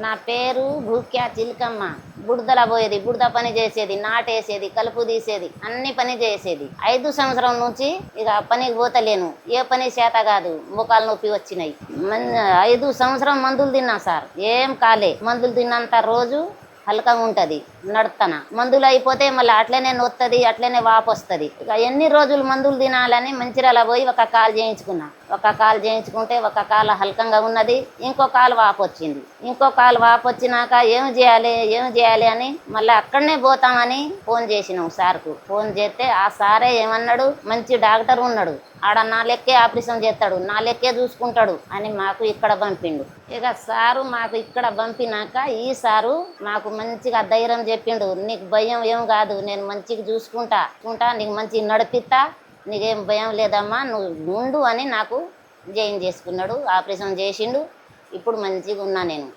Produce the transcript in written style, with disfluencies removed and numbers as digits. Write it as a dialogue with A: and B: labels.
A: నా పేరు భూక్యా చిలకమ్మ. బుడదల పోయేది, బుడద పని చేసేది, నాటేసేది, కలుపు తీసేది, అన్ని పని చేసేది. 5 సంవత్సరం నుంచి ఇక పనికి పోతలేను. ఏ పని చేత కాదు, మోకాలు నొప్పి వచ్చినాయి. 5 సంవత్సరం మందులు తిన్నా సార్, ఏం కాలే. మందులు తిన్నంత రోజు హల్కగా ఉంటుంది, నడుస్తాన. మందులు అయిపోతే మళ్ళీ అట్లనే నొత్తది, అట్లనే వాపు వస్తుంది. ఇక ఎన్ని రోజులు మందులు తినాలని మంచిర్యాల పోయి ఒక కాలు చేయించుకున్నా. ఒక కాలు చేయించుకుంటే ఒక కాలు హల్కంగా ఉన్నది, ఇంకో కాలు వాపు వచ్చింది. ఇంకో కాలు వాపు వచ్చినాక ఏం చేయాలి అని మళ్ళీ అక్కడనే పోతామని ఫోన్ చేసినాం సార్కు. ఫోన్ చేస్తే ఆ సారే ఏమన్నాడు, మంచి డాక్టర్ ఉన్నాడు, ఆడ నా లెక్కే ఆపరేషన్ చేస్తాడు, నా లెక్కే చూసుకుంటాడు అని మాకు ఇక్కడ పంపిండు. ఇక సారు మాకు ఇక్కడ పంపినాక ఈ సారు మాకు మంచిగా ధైర్యం చెప్పిండు, నీకు భయం ఏం కాదు, నేను మంచిగా చూసుకుంటా, నీకు మంచిగా నడిపిస్తా, నీకేం భయం లేదమ్మా, నువ్వు ఉండు అని నాకు జాయిన్ చేసుకున్నాడు. ఆపరేషన్ చేసిండు. ఇప్పుడు మంచిగా ఉన్నా నేను.